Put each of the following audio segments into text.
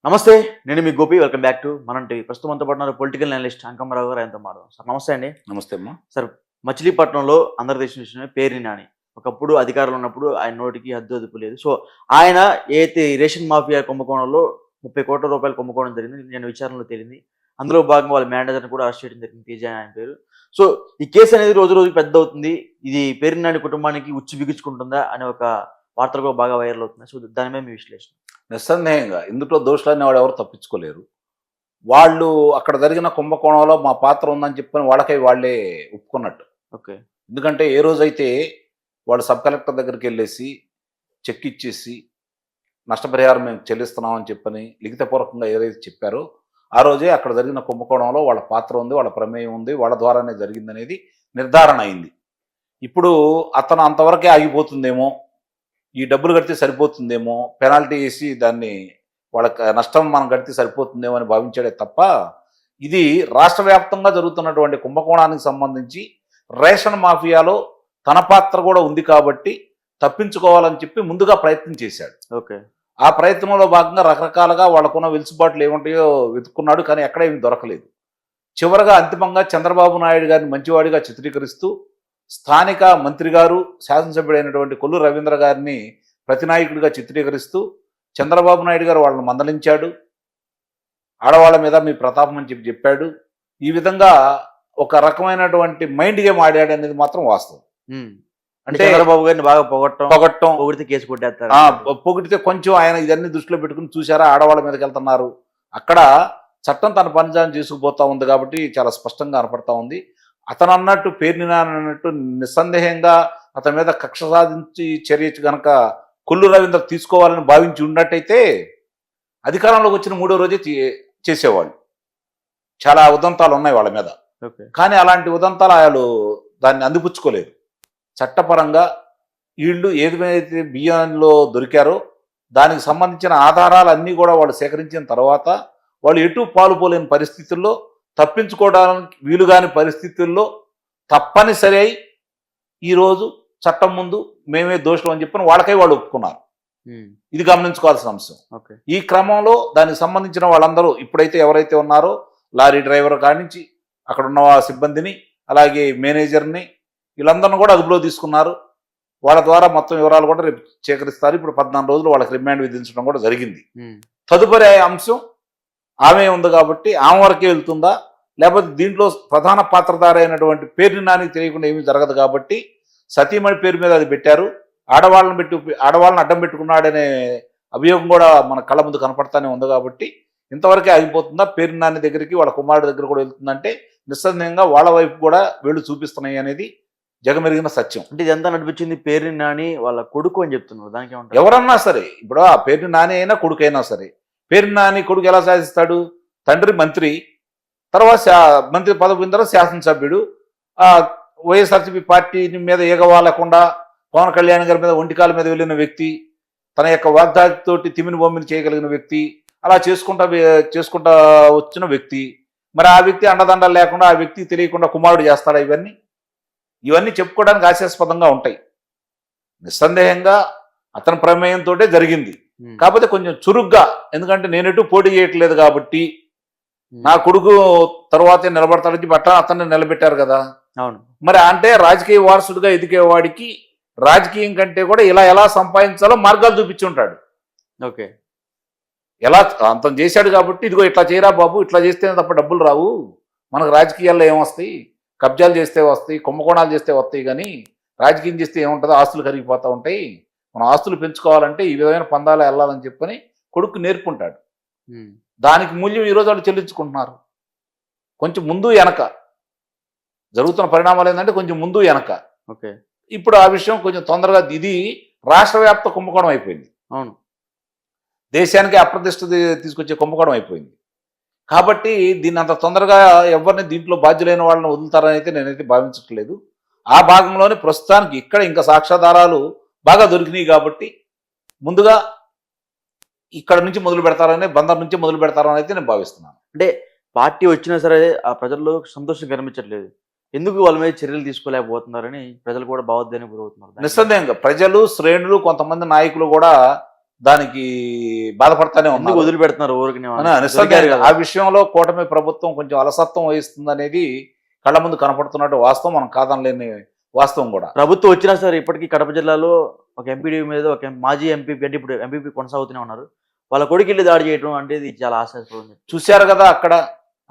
నమస్తే. నేను మీ Gopi. Welcome back to మనం టీవీ. ప్రస్తుతం మనతో పాటు ఉన్నారు పొలిటికల్ అనలిస్ట్ అంకమ్మరావు గారు. ఆయనతో మాట్లాడదాం. సార్ నమస్తే అండి. నమస్తే అమ్మా. సార్, మచిలీపట్నంలో అందరు తెలిసిన విషయమే పేర్ని నాని. ఒకప్పుడు అధికారంలో ఉన్నప్పుడు ఆయన నోటికి హద్దు అదుపు లేదు. సో ఆయన ఏదైతే ఈ రేషన్ మాఫియా కుంభకోణంలో 30 కోట్ల రూపాయలు కుంభకోణం జరిగింది. నేను విచారణలో తేలింది. అందులో భాగంగా వాళ్ళ మేనేజర్‌ని కూడా అరెస్ట్ చేయడం జరిగింది. తేజ ఆయన పేరు. సో ఈ కేసు అనేది రోజు రోజుకి పెద్ద అవుతుంది. ఇది పేర్ని నాని కుటుంబానికి ఉచ్చు బిగించుకుంటుందా అనే ఒక వార్తలు కూడా బాగా వైరల్ అవుతున్నాయి. సో దాని మీద మీ విశ్లేషణ. నిస్సందేహంగా ఇందులో దోషులనే వాడు ఎవరు తప్పించుకోలేరు. వాళ్ళు అక్కడ జరిగిన కుంభకోణంలో మా పాత్ర ఉందని చెప్పని వాళ్ళకై వాళ్ళే ఒప్పుకున్నట్టు. ఓకే. ఎందుకంటే ఏ రోజైతే వాళ్ళు సబ్ కలెక్టర్ దగ్గరికి వెళ్ళేసి చెక్ ఇచ్చేసి నష్టపరిహారం మేము చెల్లిస్తున్నామని చెప్పని లిఖితపూర్వకంగా ఏదైతే చెప్పారో ఆ రోజే అక్కడ జరిగిన కుంభకోణంలో వాళ్ళ పాత్ర ఉంది, వాళ్ళ ప్రమేయం ఉంది, వాళ్ళ ద్వారానే జరిగిందనేది నిర్ధారణ అయింది. ఇప్పుడు అతను అంతవరకే ఆగిపోతుందేమో, ఈ డబ్బులు కడితే సరిపోతుందేమో, పెనాల్టీ వేసి దాన్ని వాళ్ళకి నష్టం మనం కడితే సరిపోతుందేమో అని భావించాడే తప్ప ఇది రాష్ట్ర వ్యాప్తంగా జరుగుతున్నటువంటి కుంభకోణానికి సంబంధించి రేషన్ మాఫియాలో తన పాత్ర కూడా ఉంది కాబట్టి తప్పించుకోవాలని చెప్పి ముందుగా ప్రయత్నం చేశాడు. ఓకే. ఆ ప్రయత్నంలో భాగంగా రకరకాలుగా వాళ్ళకున్న వెలుసుబాట్లు ఏముంటాయో వెతుక్కున్నాడు, కానీ ఎక్కడ ఏమి దొరకలేదు. చివరగా అంతిమంగా చంద్రబాబు నాయుడు గారిని మంచివాడిగా చిత్రీకరిస్తూ స్థానిక మంత్రి గారు శాసనసభ్యుడైనటువంటి కొల్లు రవీంద్ర గారిని ప్రతినాయకుడిగా చిత్రీకరిస్తూ చంద్రబాబు నాయుడు గారు వాళ్ళని మందలించాడు. ఆడవాళ్ళ మీద మీ ప్రతాపం అని చెప్పి చెప్పాడు. ఈ విధంగా ఒక రకమైనటువంటి మైండ్ గేమ్ ఆడాడు అనేది మాత్రం వాస్తవం. అంటే చంద్రబాబు గారిని బాగా పొగట్టం పొగిడితే కేసు కొట్టేస్తారు. పొగిడితే కొంచెం ఆయన ఇదన్నీ దృష్టిలో పెట్టుకుని చూసారా ఆడవాళ్ళ మీదకి వెళ్తున్నారు. అక్కడ చట్టం తన పనిజాన్ని చేసుకుపోతా ఉంది కాబట్టి చాలా స్పష్టంగా కనపడతా ఉంది. అతను అన్నట్టు పేర్ని అన్నట్టు నిస్సందేహంగా అతని మీద కక్ష సాధించి చర్య గనక కొల్లు రవీంద్ర తీసుకోవాలని భావించి ఉన్నట్టయితే అధికారంలోకి వచ్చిన 3వ రోజే చేసేవాళ్ళు. చాలా ఉదంతాలు ఉన్నాయి వాళ్ళ మీద. కానీ అలాంటి ఉదంతాలు వాళ్ళు దాన్ని అందిపుచ్చుకోలేదు. చట్టపరంగా వీళ్ళు ఏదైతే బియ్యంలో దొరికారో దానికి సంబంధించిన ఆధారాలన్నీ కూడా వాళ్ళు సేకరించిన తర్వాత వాళ్ళు ఎటు పాలుపోలేని పరిస్థితుల్లో, తప్పించుకోవడానికి వీలుగాని పరిస్థితుల్లో తప్పనిసరి అయి ఈరోజు చట్టం ముందు మేమే దోషులు అని చెప్పని వాళ్ళకై వాళ్ళు ఒప్పుకున్నారు. ఇది గమనించుకోవాల్సిన అంశం. ఈ క్రమంలో దానికి సంబంధించిన వాళ్ళందరూ ఇప్పుడైతే ఎవరైతే ఉన్నారో లారీ డ్రైవర్ కానించి అక్కడ ఉన్న సిబ్బందిని, అలాగే మేనేజర్ని, వీళ్ళందరినీ కూడా అదుపులో తీసుకున్నారు. వాళ్ళ ద్వారా మొత్తం వివరాలు కూడా రేపు సేకరిస్తారు. ఇప్పుడు 14 రోజులు వాళ్ళకి రిమాండ్ విధించడం కూడా జరిగింది. తదుపరి అంశం ఆమె ఉంది కాబట్టి ఆమె వరకే వెళ్తుందా, లేకపోతే దీంట్లో ప్రధాన పాత్రధారి అయినటువంటి పేర్ని నానికి తెలియకుండా ఏమీ జరగదు కాబట్టి సతీమణి పేరు మీద అది పెట్టారు. ఆడవాళ్ళని అడ్డం పెట్టుకున్నాడనే అభియోగం కూడా మన కళ్ళ ముందు కనపడతానే ఉంది కాబట్టి ఇంతవరకే ఆగిపోతుందా, పేర్ని నాని దగ్గరికి వాళ్ళ కుమారుడి దగ్గర కూడా వెళ్తుందంటే నిస్సందేహంగా వాళ్ళ వైపు కూడా వేళ్ళు చూపిస్తున్నాయి అనేది జగమెరిగిన సత్యం. అంటే ఇదంతా నడిపించింది పేర్ని నాని వాళ్ళ కొడుకు అని చెప్తున్నారు. దానికి ఏమంటారు? ఎవరన్నా సరే, ఇప్పుడు ఆ పేర్ని నాని అయినా కొడుకైనా సరే, పేర్ని నాని కొడుకు ఎలా సాధిస్తాడు? తండ్రి మంత్రి, తర్వాత మంత్రి పదవి తర్వాత శాసనసభ్యుడు, వైఎస్ఆర్సీపీ పార్టీ మీద ఏగవాలకుండా పవన్ కళ్యాణ్ గారి మీద ఒంటికాల మీద వెళ్ళిన వ్యక్తి, తన యొక్క వాగ్దాటితోటి తిమిని బొమ్మిని చేయగలిగిన వ్యక్తి, అలా చేసుకుంటా వచ్చిన వ్యక్తి. మరి ఆ వ్యక్తి అండదండలు లేకుండా ఆ వ్యక్తికి తెలియకుండా కుమారుడు చేస్తాడా? ఇవన్నీ చెప్పుకోవడానికి హాస్యాస్పదంగా ఉంటాయి. నిస్సందేహంగా అతని ప్రమేయంతో జరిగింది. కాకపోతే కొంచెం చురుగ్గా, ఎందుకంటే నేనెటు పోటీ చేయట్లేదు కాబట్టి నా కొడుకు తర్వాతే నిలబడతాడని చెప్పి అట్లా అతన్ని నిలబెట్టారు కదా. అవును. మరి అంటే రాజకీయ వారసుడిగా ఎదిగేవాడికి రాజకీయం కంటే కూడా ఎలా సంపాదించాలో మార్గాలు చూపించి ఉంటాడు. ఓకే. ఎలా అంతం చేశాడు కాబట్టి ఇదిగో ఇట్లా చేయరా బాబు, ఇట్లా చేస్తేనే తప్ప డబ్బులు రావు, మనకు రాజకీయాల్లో ఏమొస్తాయి, కబ్జాలు చేస్తే వస్తాయి, కుంభకోణాలు చేస్తే వస్తాయి, కానీ రాజకీయం చేస్తే ఏముంటుందో ఆస్తులు కరిగిపోతూ ఉంటాయి, మనం ఆస్తులు పెంచుకోవాలంటే ఈ విధమైన పందాలు వెళ్ళాలని చెప్పని కొడుకు నేర్పుంటాడు. దానికి మూల్యం ఈరోజు వాళ్ళు చెల్లించుకుంటున్నారు. కొంచెం ముందు వెనక జరుగుతున్న పరిణామాలు ఏంటంటే కొంచెం ముందు వెనక. ఓకే. ఇప్పుడు ఆ విషయం కొంచెం తొందరగా, ఇది రాష్ట్ర వ్యాప్త కుంభకోణం అయిపోయింది. అవును. దేశానికి అప్రతిష్ట తీసుకొచ్చే కుంభకోణం అయిపోయింది. కాబట్టి దీన్ని అంత తొందరగా ఎవరిని దీంట్లో బాధ్యులైన వాళ్ళని వదులుతారని అయితే నేనైతే భావించట్లేదు. ఆ భాగంలోనే ప్రస్తుతానికి ఇక్కడ ఇంకా సాక్ష్యాధారాలు బాగా దొరికినాయి కాబట్టి ముందుగా ఇక్కడ నుంచి మొదలు పెడతారని, బందర్ నుంచి మొదలు పెడతారని అయితే నేను భావిస్తున్నాను. అంటే పార్టీ వచ్చినా సరే ఆ ప్రజల్లో సంతోషం కనిపించట్లేదు. ఎందుకు వాళ్ళ మీద చర్యలు తీసుకోలేకపోతున్నారని ప్రజలు కూడా భావోద్వేగానికి గురవుతున్నారు. నిస్సందేహంగా ప్రజలు, శ్రేణులు, కొంతమంది నాయకులు కూడా దానికి బాధపడతానే ఎందుకు ఉన్నారు. వదిలిపెడుతున్నారు ఊరికి నిస్సందేహంగా ఆ విషయంలో కూటమి ప్రభుత్వం కొంచెం అలసత్వం వహిస్తుంది అనేది కళ్ళ ముందు కనపడుతున్నట్టు వాస్తవం, మనం కాదనలేని వాస్తవం కూడా. ప్రభుత్వం వచ్చినా సరే ఇప్పటికీ కడప జిల్లాలో ఒక ఎంపీడీ మీద ఒక మాజీ ఎంపీపీ అంటే ఇప్పుడు ఎంపీపీ కొనసాగుతూనే ఉన్నారు. వాళ్ళ కొడుకు వెళ్ళి దాడి చేయడం అంటే ఇది చాలా హాస్యాస్పదం. చూశారు కదా అక్కడ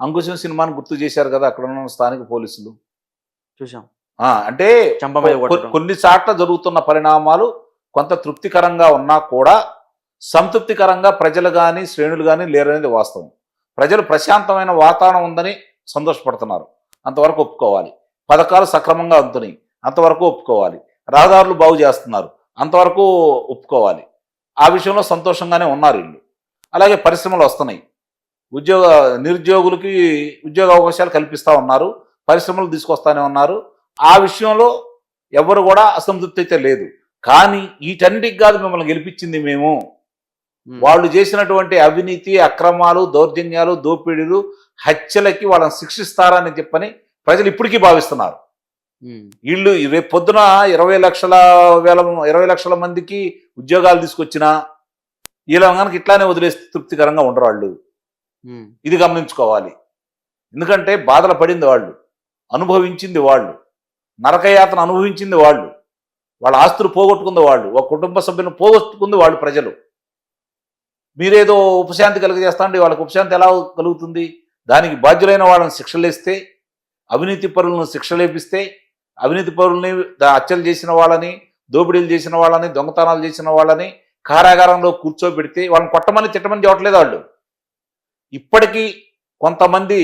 అంకుశం సినిమాని గుర్తు చేశారు కదా అక్కడ ఉన్న స్థానిక పోలీసులు. చూసాం. అంటే చంప మీద కొట్టడం. కొన్ని చోట్ల జరుగుతున్న పరిణామాలు కొంత తృప్తికరంగా ఉన్నా కూడా సంతృప్తికరంగా ప్రజలు కానీ శ్రేణులు కానీ లేరనేది వాస్తవం. ప్రజలు ప్రశాంతమైన వాతావరణం ఉందని సంతోషపడుతున్నారు, అంతవరకు ఒప్పుకోవాలి. పథకాలు సక్రమంగా అందుతున్నాయి, అంతవరకు ఒప్పుకోవాలి. రహదారులు బాగు చేస్తున్నారు, అంతవరకు ఒప్పుకోవాలి. ఆ విషయంలో సంతోషంగానే ఉన్నారు వీళ్ళు. అలాగే పరిశ్రమలు వస్తున్నాయి, నిరుద్యోగులకి ఉద్యోగ అవకాశాలు కల్పిస్తూ ఉన్నారు, పరిశ్రమలు తీసుకొస్తానే ఉన్నారు. ఆ విషయంలో ఎవరు కూడా అసంతృప్తి అయితే లేదు. కానీ వీటన్నిటికి కాదు మిమ్మల్ని గెలిపించింది మేము, వాళ్ళు చేసినటువంటి అవినీతి, అక్రమాలు, దౌర్జన్యాలు, దోపిడీలు, హత్యలకి వాళ్ళని శిక్షిస్తారని చెప్పని ప్రజలు ఇప్పటికీ భావిస్తున్నారు. వీళ్ళు రేపు పొద్దున 20 లక్షల మందికి ఉద్యోగాలు తీసుకొచ్చినా వీళ్ళ కనుక ఇట్లానే వదిలేస్తే తృప్తికరంగా ఉండరు వాళ్ళు. ఇది గమనించుకోవాలి. ఎందుకంటే బాధలు పడింది వాళ్ళు, అనుభవించింది వాళ్ళు, నరకయాతన అనుభవించింది వాళ్ళు, వాళ్ళ ఆస్తులు పోగొట్టుకుంది వాళ్ళు, ఒక కుటుంబ సభ్యులను పోగొట్టుకుంది వాళ్ళు ప్రజలు. మీరేదో ఉపశాంతి కలిగజేస్తాండి, వాళ్ళకి ఉపశాంతి ఎలా కలుగుతుంది? దానికి బాధ్యులైన వాళ్ళని శిక్షలేస్తే, అవినీతి పరులను శిక్షలేపిస్తే, అవినీతి పరుల్ని హత్యలు చేసిన వాళ్ళని, దోపిడీలు చేసిన వాళ్ళని, దొంగతనాలు చేసిన వాళ్ళని కారాగారంలో కూర్చోబెడితే వాళ్ళని కొట్టమని తిట్టమని చెప్పట్లేదు వాళ్ళు. ఇప్పటికీ కొంతమంది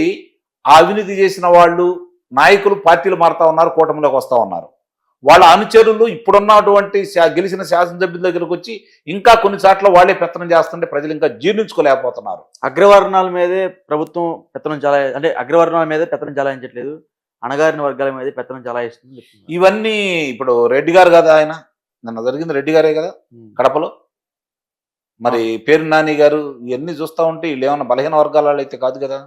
ఆ అవినీతి చేసిన వాళ్ళు నాయకులు పార్టీలు మారుతా ఉన్నారు, కూటమిలోకి వస్తూ ఉన్నారు. వాళ్ళ అనుచరులు ఇప్పుడున్నటువంటి గెలిచిన శాసనసభ్యుల దగ్గరకు వచ్చి ఇంకా కొన్ని చోట్ల వాళ్ళే పెత్తనం చేస్తుంటే ప్రజలు ఇంకా జీర్ణించుకోలేకపోతున్నారు. అగ్రవర్ణాల మీదే ప్రభుత్వం పెత్తనం అంటే అగ్రవర్ణాల మీదే పెత్తనం చలాయించట్లేదు, అణగారిన వర్గాల మీద పెత్తనం చలాయిస్తుంది. ఇవన్నీ ఇప్పుడు రెడ్డి గారు కదా, ఆయన నిన్న జరిగింది రెడ్డి గారే కదా కడపలో. మరి పేరు నాని గారు ఇవన్నీ చూస్తూ ఉంటే వీళ్ళు ఏమన్నా బలహీన వర్గాల వాళ్ళు అయితే కాదు కదా,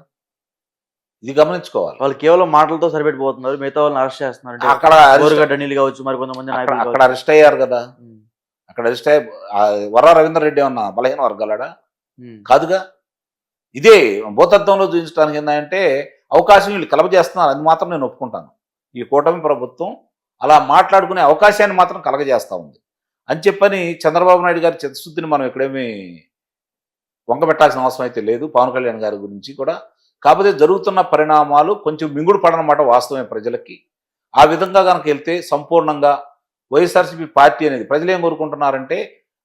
ఇది గమనించుకోవాలి. వాళ్ళు కేవలం మాటలతో సరిపెట్టిపోతున్నారు, మిగతా వాళ్ళని అరెస్ట్ చేస్తున్నారు. అక్కడ ఢిల్లీ కావచ్చు, మరి కొంతమంది అక్కడ అరెస్ట్ అయ్యారు కదా, అక్కడ అరెస్ట్ అయ్యి వర్రా రవీందర్ రెడ్డి ఏమన్నా బలహీన వర్గాలాడా? కాదుగా. ఇదే భూతత్వంలో చూపించడానికి ఏంటంటే అవకాశం వీళ్ళు కలగజేస్తున్నారు, అది మాత్రం నేను ఒప్పుకుంటాను. ఈ కూటమి ప్రభుత్వం అలా మాట్లాడుకునే అవకాశాన్ని మాత్రం కలగజేస్తూ ఉంది అని చెప్పని చంద్రబాబు నాయుడు గారి చిత్తశుద్ధిని మనం ఎక్కడేమీ వంకబెట్టాల్సిన అవసరం అయితే లేదు, పవన్ కళ్యాణ్ గారి గురించి కూడా. కాకపోతే జరుగుతున్న పరిణామాలు కొంచెం మింగుడు పడనమాట వాస్తవమే ప్రజలకి. ఆ విధంగా కనుక వెళ్తే సంపూర్ణంగా వైఎస్ఆర్సీపీ పార్టీ అనేది ప్రజలు ఏం కోరుకుంటున్నారంటే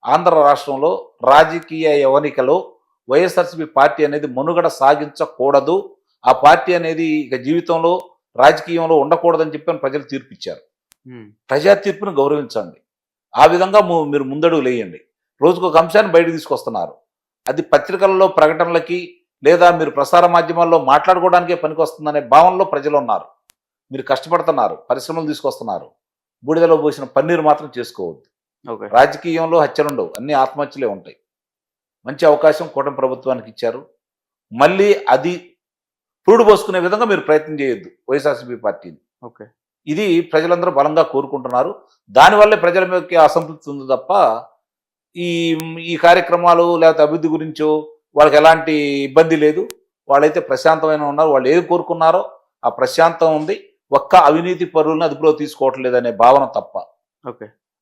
ఆంధ్ర రాష్ట్రంలో రాజకీయ యవనికలో వైఎస్ఆర్సీపీ పార్టీ అనేది మనుగడ సాగించకూడదు, ఆ పార్టీ అనేది ఇక జీవితంలో రాజకీయంలో ఉండకూడదని చెప్పని ప్రజలు తీర్పిచ్చారు. ప్రజా తీర్పును గౌరవించండి, ఆ విధంగా మీరు ముందడుగు లేయండి. రోజుకు ఒక అంశాన్ని బయటకు తీసుకొస్తున్నారు, అది పత్రికలలో ప్రకటనలకి లేదా మీరు ప్రసార మాధ్యమాల్లో మాట్లాడుకోవడానికే పనికొస్తుందనే భావనలో ప్రజలు ఉన్నారు. మీరు కష్టపడుతున్నారు, పరిశ్రమలు తీసుకొస్తున్నారు, బూడిదలో పోసిన పన్నీరు మాత్రం చేసుకోవద్దు. రాజకీయంలో హత్యలుండవు, అన్ని ఆత్మహత్యలే ఉంటాయి. మంచి అవకాశం కూటమి ప్రభుత్వానికి ఇచ్చారు, మళ్ళీ అది పురుడు పోసుకునే విధంగా మీరు ప్రయత్నం చేయొద్దు వైఎస్ఆర్సీపీ పార్టీని. ఇది ప్రజలందరూ బలంగా కోరుకుంటున్నారు. దానివల్లే ప్రజల మీదకి అసంతృప్తి ఉంది తప్ప ఈ కార్యక్రమాలు లేకపోతే అభివృద్ధి గురించో వాళ్ళకి ఎలాంటి ఇబ్బంది లేదు. వాళ్ళైతే ప్రశాంతమైన ఉన్నారు, వాళ్ళు ఏది కోరుకున్నారో ఆ ప్రశాంతం ఉంది. ఒక్క అవినీతి పరులను అదుపులో తీసుకోవట్లేదు అనే భావన తప్ప.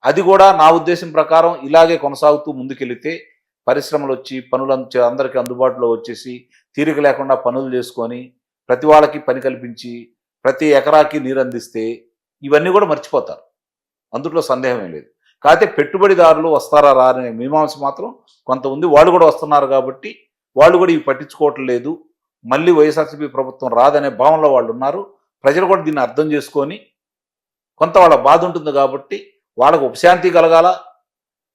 అది కూడా నా ఉద్దేశం ప్రకారం ఇలాగే కొనసాగుతూ ముందుకెళ్తే పరిశ్రమలు వచ్చి పనులు అందరికీ అందుబాటులో వచ్చేసి తీరిక లేకుండా పనులు చేసుకొని ప్రతి వాళ్ళకి పని కల్పించి ప్రతి ఎకరాకి నీరు అందిస్తే ఇవన్నీ కూడా మర్చిపోతారు, అందులో సందేహమే లేదు. కాకపోతే పెట్టుబడిదారులు వస్తారా రా అనే మీమాంస మాత్రం కొంత ఉంది. వాళ్ళు కూడా వస్తున్నారు కాబట్టి వాళ్ళు కూడా ఇవి పట్టించుకోవట్లేదు. మళ్ళీ వైఎస్ఆర్సీపీ ప్రభుత్వం రాదనే భావనలో వాళ్ళు ఉన్నారు. ప్రజలు కూడా దీన్ని అర్థం చేసుకొని కొంత వాళ్ళ బాధ ఉంటుంది కాబట్టి వాళ్ళకు ఉపశాంతి కలగాల.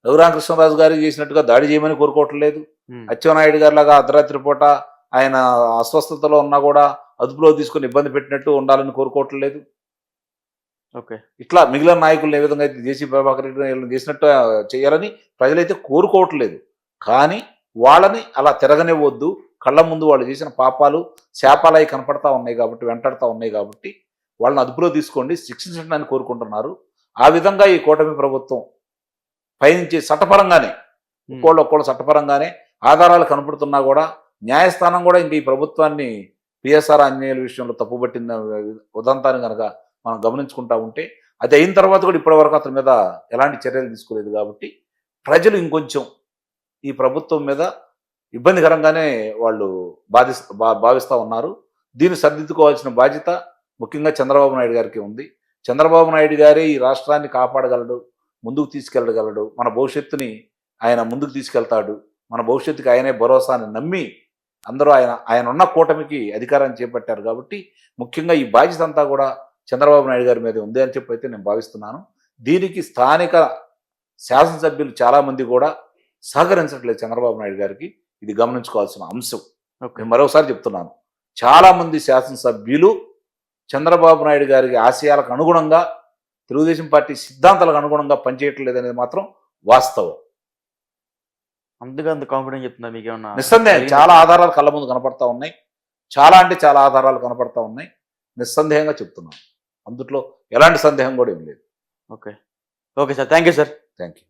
రఘురామకృష్ణరాజు గారికి చేసినట్టుగా దాడి చేయమని కోరుకోవట్లేదు. అచ్చెన్నాయుడు గారి లాగా అర్ధరాత్రి పూట ఆయన అస్వస్థతలో ఉన్నా కూడా అదుపులో తీసుకొని ఇబ్బంది పెట్టినట్టు ఉండాలని కోరుకోవట్లేదు. ఇట్లా మిగిలిన నాయకులను ఏ విధంగా అయితే జేసీ ప్రభాకర్ రెడ్డి చేసినట్టు చేయాలని ప్రజలైతే కోరుకోవట్లేదు. కానీ వాళ్ళని అలా తిరగనివ్వద్దు. కళ్ళ ముందు వాళ్ళు చేసిన పాపాలు శాపాలై కనపడతా ఉన్నాయి కాబట్టి, వెంటాడుతూ ఉన్నాయి కాబట్టి వాళ్ళని అదుపులో తీసుకోండి, శిక్షించండి కోరుకుంటున్నారు. ఆ విధంగా ఈ కూటమి ప్రభుత్వం పయనించే చట్టపరంగానే ఒక్కోళ్ళు చట్టపరంగానే ఆధారాలు కనపడుతున్నా కూడా న్యాయస్థానం కూడా ఇంక ఈ ప్రభుత్వాన్ని పిఎస్ఆర్ ఆంజనేయుల విషయంలో తప్పుపట్టిన ఉదంతాన్ని కనుక మనం గమనించుకుంటా ఉంటే అది అయిన తర్వాత కూడా ఇప్పటివరకు అతని మీద ఎలాంటి చర్యలు తీసుకోలేదు. కాబట్టి ప్రజలు ఇంకొంచెం ఈ ప్రభుత్వం మీద ఇబ్బందికరంగానే వాళ్ళు భావిస్తూ ఉన్నారు. దీన్ని సరిదిద్దుకోవాల్సిన బాధ్యత ముఖ్యంగా చంద్రబాబు నాయుడు గారికి ఉంది. చంద్రబాబు నాయుడు గారే ఈ రాష్ట్రాన్ని కాపాడగలడు, ముందుకు తీసుకెళ్ళగలడు, మన భవిష్యత్తుని ఆయన ముందుకు తీసుకెళ్తాడు, మన భవిష్యత్తుకి ఆయనే భరోసాని నమ్మి అందరూ ఆయన ఉన్న కూటమికి అధికారాన్ని చేపట్టారు. కాబట్టి ముఖ్యంగా ఈ బాధ్యత అంతా కూడా చంద్రబాబు నాయుడు గారి మీద ఉంది అని చెప్పి అయితే నేను భావిస్తున్నాను. దీనికి స్థానిక శాసనసభ్యులు చాలామంది కూడా సహకరించట్లేదు చంద్రబాబు నాయుడు గారికి. ఇది గమనించుకోవాల్సిన అంశం. నేను మరోసారి చెప్తున్నాను, చాలామంది శాసనసభ్యులు చంద్రబాబు నాయుడు గారికి ఆశయాలకు అనుగుణంగా, తెలుగుదేశం పార్టీ సిద్ధాంతాలకు అనుగుణంగా పనిచేయట్లేదు అనేది మాత్రం వాస్తవం. అందుకే అంత కాన్ఫిడెంట్ చెప్తున్నా మీకు ఏమన్నా? నిస్సందేహం చాలా ఆధారాలు కళ్ళ ముందు కనపడతా ఉన్నాయి. చాలా అంటే చాలా ఆధారాలు కనపడతా ఉన్నాయి. నిస్సందేహంగా చెప్తున్నాను. అందుట్లో ఎలాంటి సందేహం కూడా ఏం లేదు. Okay sir, thank you sir. Thank you.